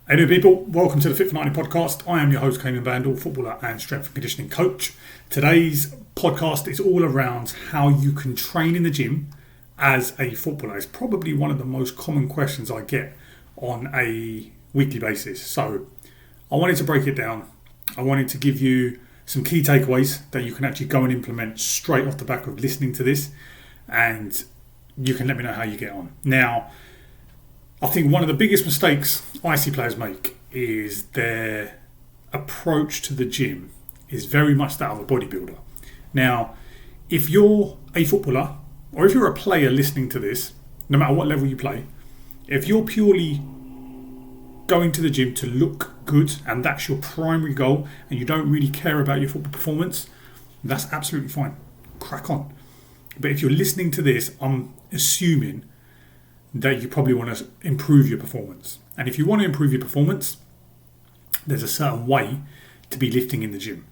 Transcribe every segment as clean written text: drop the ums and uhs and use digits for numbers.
Hey new people, welcome to the Fit for 90 podcast. I am your host, Cayman Bandel, footballer and strength and conditioning coach. Today's podcast is all around how you can train in the gym as a footballer. It's probably one of the most common questions I get on a weekly basis. So I wanted to break it down. I wanted to give you some key takeaways that you can actually go and implement straight off the back of listening to this, and you can let me know how you get on. Now, I think one of the biggest mistakes I see players make is their approach to the gym is very much that of a bodybuilder. Now, if you're a footballer or if you're a player listening to this, no matter what level you play, if you're purely going to the gym to look good and that's your primary goal and you don't really care about your football performance, that's absolutely fine. Crack on. But if you're listening to this, I'm assuming that you probably want to improve your performance. And if you want to improve your performance, there's a certain way to be lifting in the gym.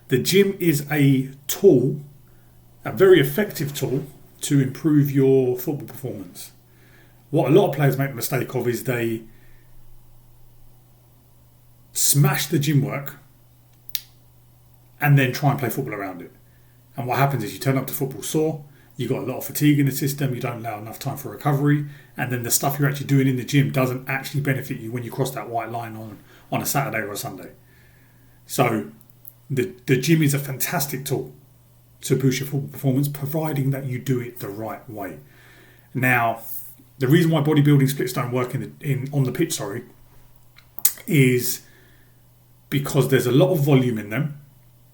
The gym is a tool, a very effective tool to improve your football performance. What a lot of players make the mistake of is they smash the gym work and then try and play football around it. And what happens is you turn up to football sore, you've got a lot of fatigue in the system, you don't allow enough time for recovery, and then the stuff you're actually doing in the gym doesn't actually benefit you when you cross that white line on a Saturday or a Sunday. So the gym is a fantastic tool to boost your football performance, providing that you do it the right way. Now, the reason why bodybuilding splits don't work on the pitch, is because there's a lot of volume in them.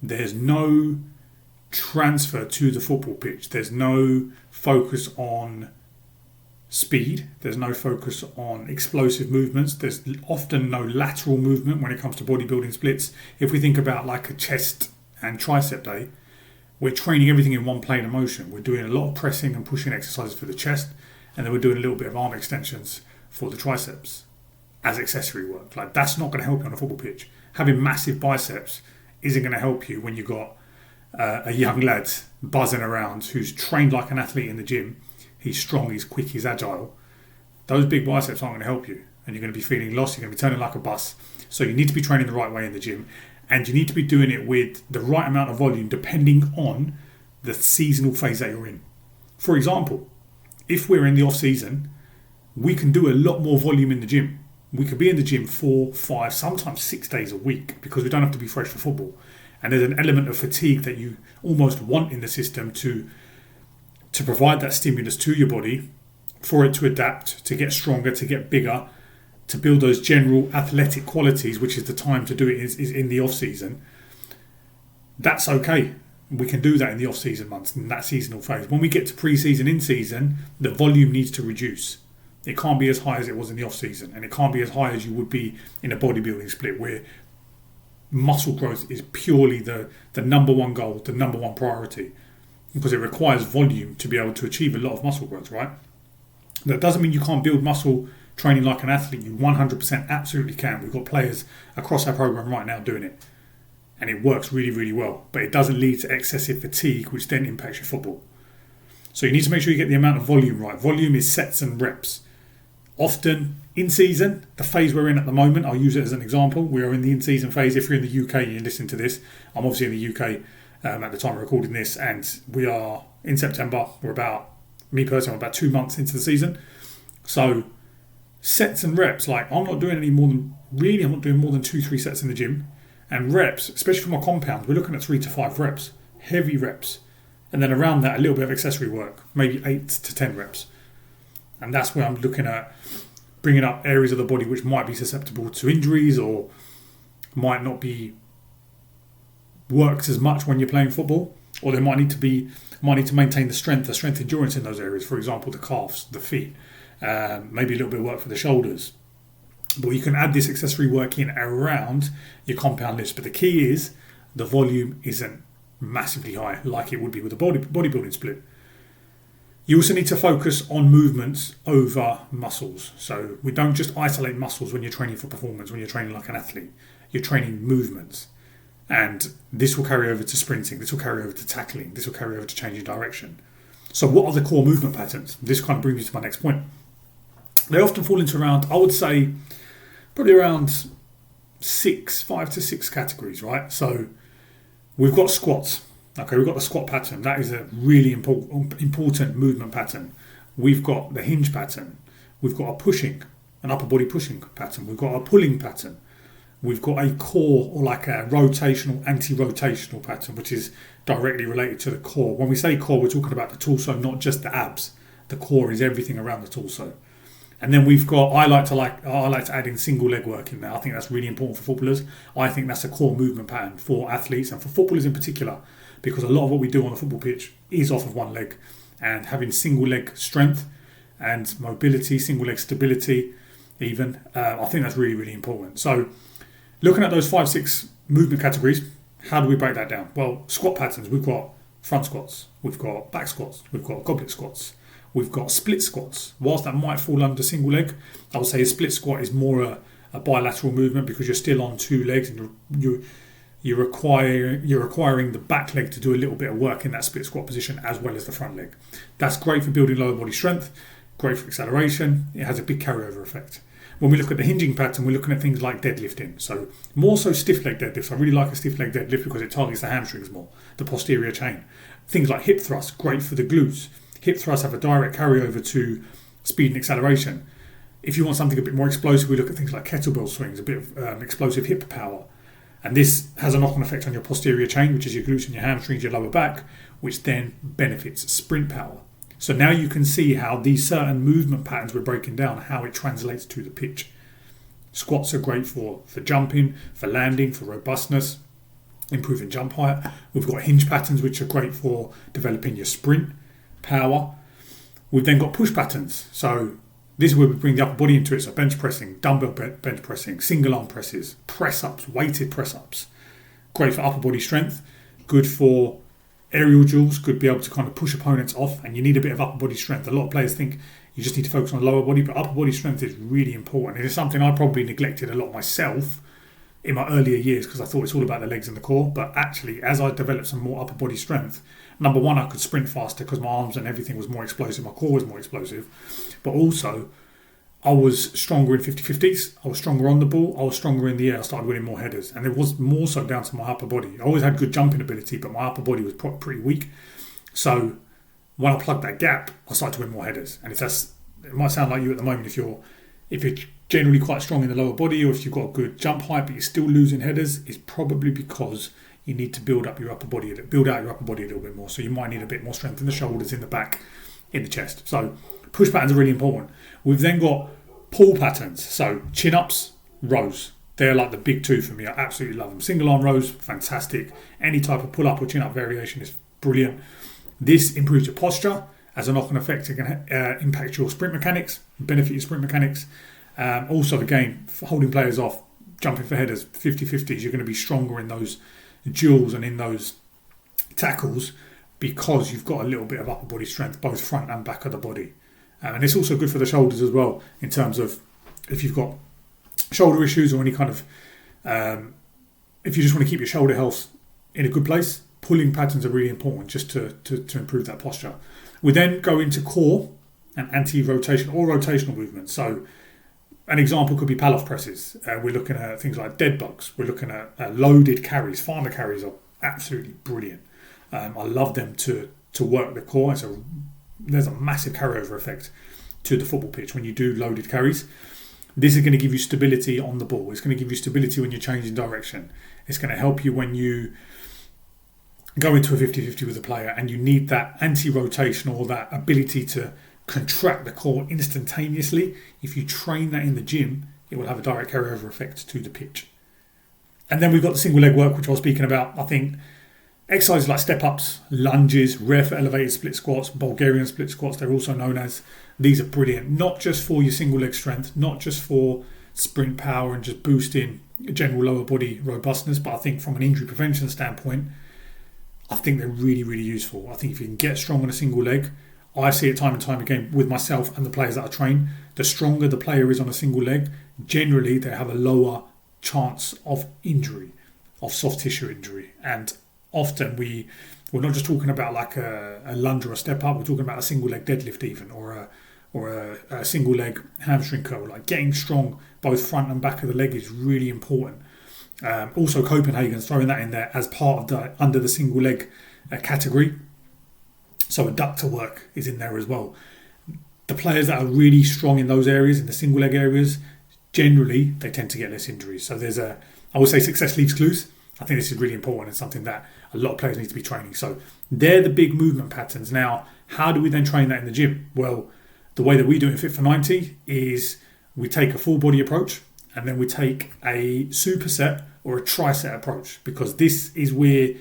There's no transfer to the football pitch. There's no focus on speed. There's no focus on explosive movements. There's often no lateral movement when it comes to bodybuilding splits. If we think about like a chest and tricep day, we're training everything in one plane of motion. We're doing a lot of pressing and pushing exercises for the chest, and then we're doing a little bit of arm extensions for the triceps as accessory work. Like, that's not going to help you on a football pitch. Having massive biceps isn't going to help you when you've got a young lad buzzing around who's trained like an athlete in the gym. He's strong, he's quick, he's agile. Those big biceps aren't going to help you, and you're going to be feeling lost, you're going to be turning like a bus. So you need to be training the right way in the gym, and you need to be doing it with the right amount of volume depending on the seasonal phase that you're in. For example, if we're in the off season, we can do a lot more volume in the gym. We could be in the gym 4, 5, sometimes 6 days a week because we don't have to be fresh for football. And there's an element of fatigue that you almost want in the system to provide that stimulus to your body for it to adapt, to get stronger, to get bigger, to build those general athletic qualities, which is the time to do it is in the off-season. That's okay. We can do that in the off-season months, in that seasonal phase. When we get to pre-season, in-season, the volume needs to reduce. It can't be as high as it was in the off-season, and it can't be as high as you would be in a bodybuilding split where muscle growth is purely the number one goal, the number one priority, because it requires volume to be able to achieve a lot of muscle growth, right? That doesn't mean you can't build muscle training like an athlete. You 100% absolutely can. We've got players across our program right now doing it, and it works really, really well, but it doesn't lead to excessive fatigue, which then impacts your football. So you need to make sure you get the amount of volume right. Volume is sets and reps. Often in season, the phase we're in at the moment, I'll use it as an example. We are in the in-season phase. If you're in the UK and you listen to this, I'm obviously in the UK at the time of recording this, and we are in September. We're about 2 months into the season. So sets and reps, like I'm not doing more than 2-3 sets in the gym. And reps, especially for my compounds, we're looking at 3 to 5 reps, heavy reps. And then around that, a little bit of accessory work, maybe 8 to 10 reps. And that's where I'm looking at bringing up areas of the body which might be susceptible to injuries or might not be worked as much when you're playing football, or they might need to maintain the strength endurance in those areas. For example, the calves, the feet, maybe a little bit of work for the shoulders. But you can add this accessory work in around your compound lifts. But the key is the volume isn't massively high like it would be with a bodybuilding split. You also need to focus on movements over muscles. So we don't just isolate muscles when you're training for performance, when you're training like an athlete. You're training movements. And this will carry over to sprinting, this will carry over to tackling, this will carry over to changing direction. So what are the core movement patterns? This kind of brings me to my next point. They often fall into around, I would say, probably around 5 to 6 categories, right? So we've got squats. Okay, we've got the squat pattern. That is a really important movement pattern. We've got the hinge pattern. We've got an upper body pushing pattern. We've got a pulling pattern. We've got a core, or like a rotational, anti-rotational pattern, which is directly related to the core. When we say core, we're talking about the torso, not just the abs. The core is everything around the torso. And then we've got, I like to add in single leg work in there. I think that's really important for footballers. I think that's a core movement pattern for athletes and for footballers in particular, because a lot of what we do on the football pitch is off of one leg, and having single leg strength and mobility, single leg stability even, I think that's really, really important. So looking at those 5-6 movement categories, how do we break that down? Well, squat patterns, we've got front squats, we've got back squats, we've got goblet squats, we've got split squats. Whilst that might fall under single leg, I would say a split squat is more a bilateral movement, because you're still on 2 legs and you're requiring the back leg to do a little bit of work in that split squat position as well as the front leg. That's great for building lower body strength, great for acceleration. It has a big carryover effect. When we look at the hinging pattern, we're looking at things like deadlifting. So more so stiff leg deadlifts. I really like a stiff leg deadlift because it targets the hamstrings more, the posterior chain. Things like hip thrusts, great for the glutes. Hip thrusts have a direct carryover to speed and acceleration. If you want something a bit more explosive, we look at things like kettlebell swings, a bit of explosive hip power. And this has a knock-on effect on your posterior chain, which is your glutes and your hamstrings, your lower back, which then benefits sprint power. So now you can see how these certain movement patterns we're breaking down, how it translates to the pitch. Squats are great for jumping, for landing, for robustness, improving jump height. We've got hinge patterns, which are great for developing your sprint power. We've then got push patterns. So this is where we bring the upper body into it. So bench pressing, dumbbell bench pressing, single arm presses, press ups, weighted press ups. Great for upper body strength. Good for aerial duels, could be able to kind of push opponents off, and you need a bit of upper body strength. A lot of players think you just need to focus on lower body, but upper body strength is really important. It is something I probably neglected a lot myself in my earlier years, because I thought it's all about the legs and the core. But actually, as I developed some more upper body strength, number one, I could sprint faster because my arms and everything was more explosive, my core was more explosive, but also I was stronger in 50-50s, I was stronger on the ball, I was stronger in the air, I started winning more headers, and it was more so down to my upper body. I always had good jumping ability, but my upper body was pretty weak. So when I plugged that gap, I started to win more headers. And it might sound like you at the moment, if you're generally quite strong in the lower body, or if you've got good jump height but you're still losing headers, it's probably because you need to build out your upper body a little bit more. So you might need a bit more strength in the shoulders, in the back, in the chest. So push patterns are really important. We've then got pull patterns. So chin ups, rows. They're like the big two for me. I absolutely love them. Single arm rows, fantastic. Any type of pull up or chin up variation is brilliant. This improves your posture. As a knock-on effect, it can impact your sprint mechanics, benefit your sprint mechanics. Also, again, for holding players off, jumping for headers, 50-50s, you're going to be stronger in those duels and in those tackles because you've got a little bit of upper body strength, both front and back of the body. And it's also good for the shoulders as well, in terms of if you've got shoulder issues or any kind of, if you just want to keep your shoulder health in a good place, pulling patterns are really important just to improve that posture. We then go into core and anti-rotation or rotational movements. So an example could be pull-off presses. We're looking at things like dead bugs. We're looking at loaded carries. Farmer carries are absolutely brilliant. I love them to work the core. There's a massive carryover effect to the football pitch when you do loaded carries. This is going to give you stability on the ball. It's going to give you stability when you're changing direction. It's going to help you when you go into a 50-50 with a player and you need that anti-rotation or that ability to contract the core instantaneously. If you train that in the gym, it will have a direct carryover effect to the pitch. And then we've got the single leg work, which I was speaking about. I think exercises like step-ups, lunges, ref elevated split squats, Bulgarian split squats, they're also known as. These are brilliant, not just for your single leg strength, not just for sprint power and just boosting general lower body robustness, but I think from an injury prevention standpoint, I think they're really, really useful. I think if you can get strong on a single leg, I see it time and time again with myself and the players that I train, the stronger the player is on a single leg, generally they have a lower chance of injury, of soft tissue injury. And often we're not just talking about like a lunge or a step up, we're talking about a single leg deadlift even, or or a single leg hamstring curl. Like getting strong both front and back of the leg is really important. Also Copenhagen's throwing that in there as part of the under the single leg category. So adductor work is in there as well. The players that are really strong in those areas, in the single leg areas, generally they tend to get less injuries. So there's I would say success leaves clues. I think this is really important and something that a lot of players need to be training. So they're the big movement patterns. Now, how do we then train that in the gym? Well, the way that we do it in Fit for 90 is we take a full body approach and then we take a superset or a triset approach, because this is where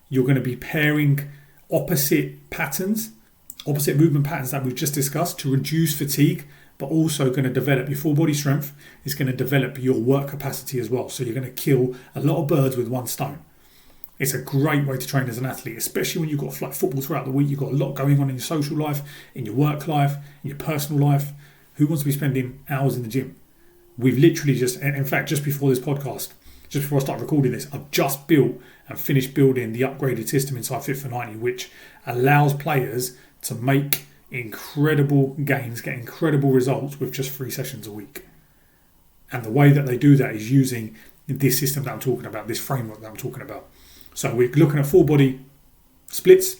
you're going to be pairing opposite movement patterns that we've just discussed to reduce fatigue, but also going to develop your full body strength. It's going to develop your work capacity as well. So you're going to kill a lot of birds with one stone. It's a great way to train as an athlete, especially when you've got like football throughout the week. You've got a lot going on in your social life, in your work life, in your personal life. Who wants to be spending hours in the gym? We've literally just before this podcast, just before I start recording this, I've just built and finished building the upgraded system inside Fit for 90, which allows players to make incredible gains, get incredible results with just 3 sessions a week. And the way that they do that is using this system that I'm talking about, this framework that I'm talking about. So we're looking at full body splits.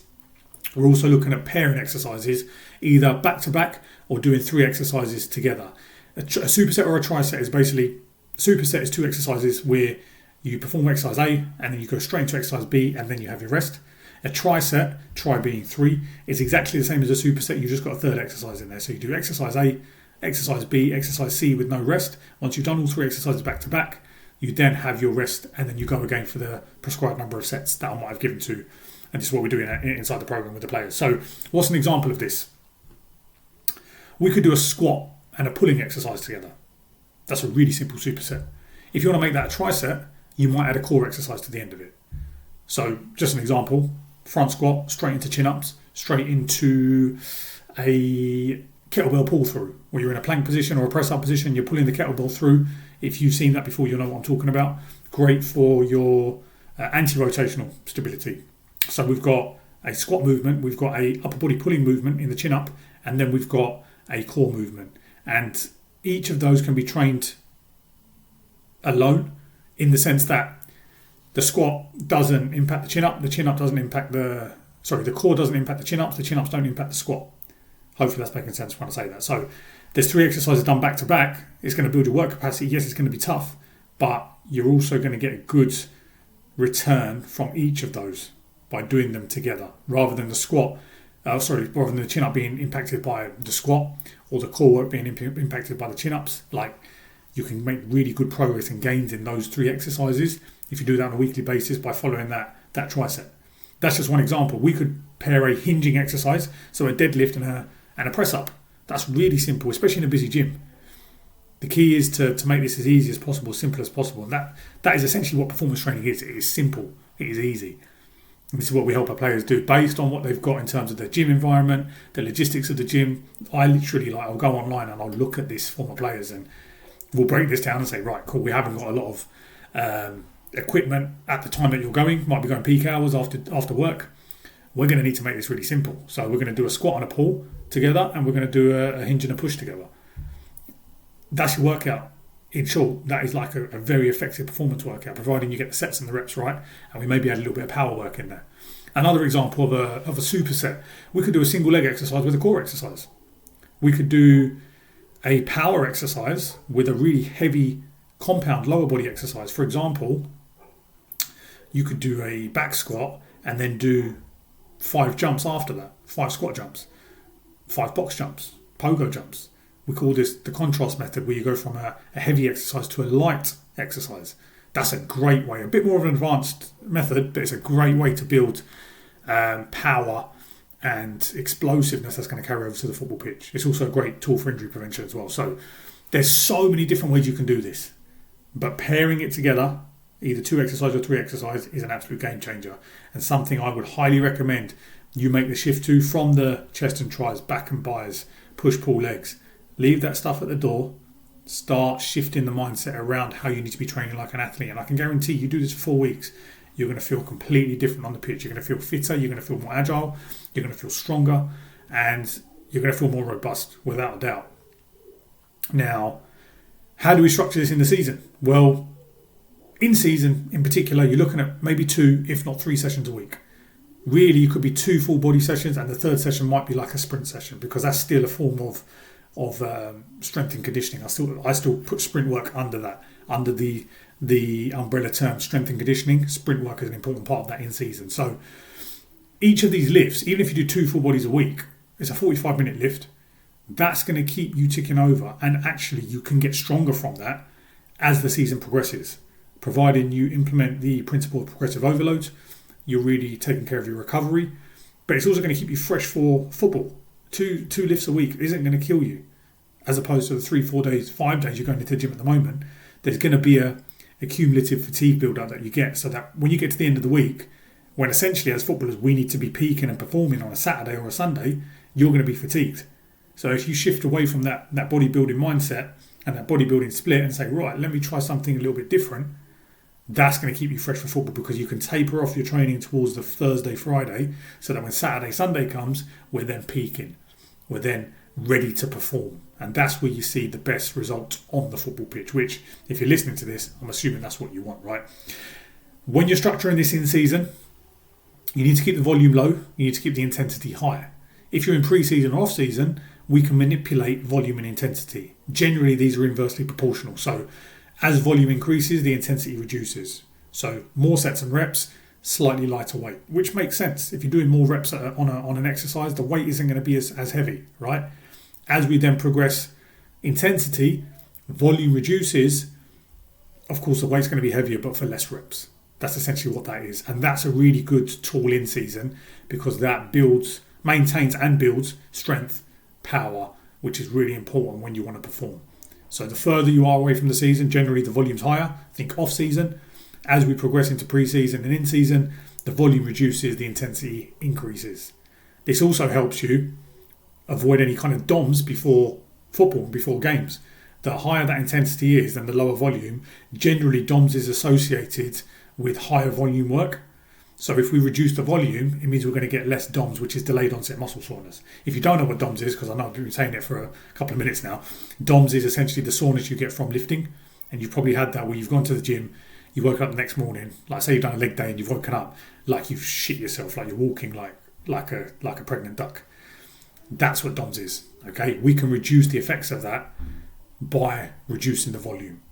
We're also looking at pairing exercises, either back to back or doing 3 exercises together. A superset or a triset is basically, superset is 2 exercises where you perform exercise A and then you go straight into exercise B and then you have your rest. A triset, tri being 3, is exactly the same as a superset. You've just got a third exercise in there. So you do exercise A, exercise B, exercise C with no rest. Once you've done all 3 exercises back to back, you then have your rest and then you go again for the prescribed number of sets that I might have given to. And this is what we're doing inside the program with the players. So what's an example of this? We could do a squat and a pulling exercise together. That's a really simple superset. If you want to make that a triset, you might add a core exercise to the end of it. So just an example, front squat, straight into chin-ups, straight into a kettlebell pull through, where you're in a plank position or a press-up position, you're pulling the kettlebell through. If you've seen that before, you'll know what I'm talking about. Great for your anti-rotational stability. So we've got a squat movement, we've got a upper body pulling movement in the chin-up, and then we've got a core movement. And each of those can be trained alone, in the sense that the squat doesn't impact the chin-up doesn't impact the core doesn't impact the chin-ups don't impact the squat. Hopefully that's making sense when I say that. So there's 3 exercises done back to back. It's going to build your work capacity. Yes, it's going to be tough, but you're also going to get a good return from each of those by doing them together, rather than rather than the chin-up being impacted by the squat or the core work being impacted by the chin-ups. Like, you can make really good progress and gains in those 3 exercises if you do that on a weekly basis by following that triset. That's just one example. We could pair a hinging exercise, so a deadlift and a press up. That's really simple, especially in a busy gym. The key is to make this as easy as possible, simple as possible. And that is essentially what performance training is. It is simple. It is easy. And this is what we help our players do based on what they've got in terms of their gym environment, the logistics of the gym. I'll go online and I'll look at this for my players and we'll break this down and say, right, cool, we haven't got a lot of equipment at the time that you're going. Might be going peak hours after work. We're going to need to make this really simple. So we're going to do a squat and a pull together, and we're going to do a hinge and a push together. That's your workout. In short, that is like a very effective performance workout, providing you get the sets and the reps right, and we maybe add a little bit of power work in there. Another example of a superset, we could do a single leg exercise with a core exercise. We could do a power exercise with a really heavy compound lower body exercise. For example, you could do a back squat and then do 5 jumps after that, 5 squat jumps, 5 box jumps, pogo jumps. We call this the contrast method, where you go from a heavy exercise to a light exercise. That's a great way, a bit more of an advanced method, but it's a great way to build power and explosiveness that's going to carry over to the football pitch. It's also a great tool for injury prevention as well. So there's so many different ways you can do this, but pairing it together, either 2 exercise or 3 exercise, is an absolute game changer, and something I would highly recommend you make the shift to from the chest and tries, back and bis, push-pull legs. Leave that stuff at the door. Start shifting the mindset around how you need to be training like an athlete. And I can guarantee you do this for 4 weeks, you're going to feel completely different on the pitch. You're going to feel fitter, you're going to feel more agile, you're going to feel stronger, and you're going to feel more robust, without a doubt. Now, how do we structure this in the season? Well, in season, in particular, you're looking at maybe 2, if not 3 sessions a week. Really, it could be 2 full body sessions, and the third session might be like a sprint session, because that's still a form of strength and conditioning. I still put sprint work under that, under the umbrella term strength and conditioning. Sprint work is an important part of that in season. So each of these lifts, even if you do 2 full bodies a week, it's a 45-minute lift. That's going to keep you ticking over, and actually you can get stronger from that as the season progresses, providing you implement the principle of progressive overload. You're really taking care of your recovery, but it's also going to keep you fresh for football. Two lifts a week isn't going to kill you, as opposed to the 3, 4 days, 5 days you're going into the gym at the moment. There's going to be a cumulative fatigue build-up that you get, so that when you get to the end of the week, when essentially as footballers we need to be peaking and performing on a Saturday or a Sunday, you're going to be fatigued. So if you shift away from that bodybuilding mindset and that bodybuilding split and say, right, let me try something a little bit different, that's going to keep you fresh for football, because you can taper off your training towards the Thursday, Friday, so that when Saturday, Sunday comes, we're then peaking. We're then ready to perform. And that's where you see the best result on the football pitch, which, if you're listening to this, I'm assuming that's what you want, right? When you're structuring this in season, you need to keep the volume low, you need to keep the intensity high. If you're in pre-season or off-season, we can manipulate volume and intensity. Generally, these are inversely proportional. So as volume increases, the intensity reduces. So more sets and reps, slightly lighter weight, which makes sense. If you're doing more reps on an exercise, the weight isn't going to be as heavy, right? As we then progress intensity, volume reduces. Of course, the weight's going to be heavier, but for less reps. That's essentially what that is. And that's a really good tool in season, because that maintains and builds strength, power, which is really important when you want to perform. So the further you are away from the season, generally the volume's higher. Think off season. As we progress into pre-season and in season, the volume reduces, the intensity increases. This also helps you avoid any kind of DOMs before football, before games. The higher that intensity is than the lower volume, generally DOMs is associated with higher volume work. So if we reduce the volume, it means we're going to get less DOMs, which is delayed onset muscle soreness. If you don't know what DOMs is, because I know I've been saying it for a couple of minutes now, DOMs is essentially the soreness you get from lifting. And you've probably had that where you've gone to the gym, you woke up the next morning, like say you've done a leg day and you've woken up like you've shit yourself, like you're walking like a pregnant duck. That's what DOMs is. Okay, we can reduce the effects of that by reducing the volume,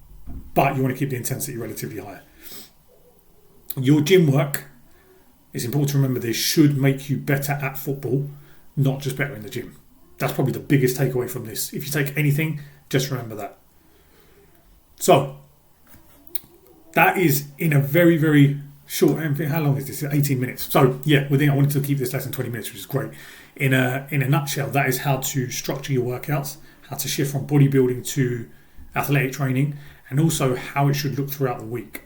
but you want to keep the intensity relatively high. Your gym work, it's important to remember, this should make you better at football, not just better in the gym. That's probably the biggest takeaway from this. If you take anything, just remember that. So, that is in a very, very short, how long is this? 18 minutes. So, yeah, I wanted to keep this less than 20 minutes, which is great. In a nutshell, that is how to structure your workouts, how to shift from bodybuilding to athletic training, and also how it should look throughout the week.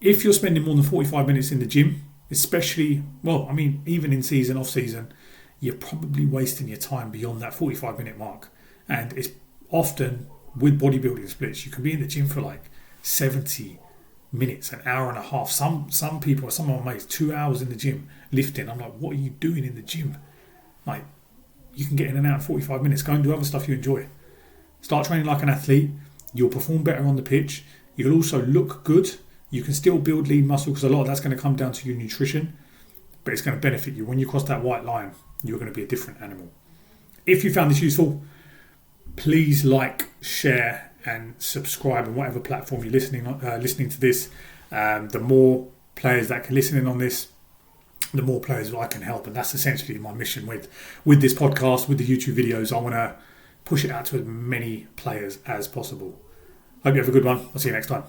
If you're spending more than 45 minutes in the gym, especially, even in season, off season, you're probably wasting your time beyond that 45-minute mark. And it's often with bodybuilding splits, you can be in the gym for like 70 minutes, an hour and a half. Some people, some of my mates, 2 hours in the gym lifting. I'm like, what are you doing in the gym? Like, you can get in and out in 45 minutes. Go and do other stuff you enjoy. Start training like an athlete. You'll perform better on the pitch. You'll also look good. You can still build lean muscle, because a lot of that's going to come down to your nutrition, but it's going to benefit you. When you cross that white line, you're going to be a different animal. If you found this useful, please like, share and subscribe on whatever platform you're listening to this. The more players that can listen in on this, the more players I can help, and that's essentially my mission with this podcast, with the YouTube videos. I want to push it out to as many players as possible. Hope you have a good one. I'll see you next time.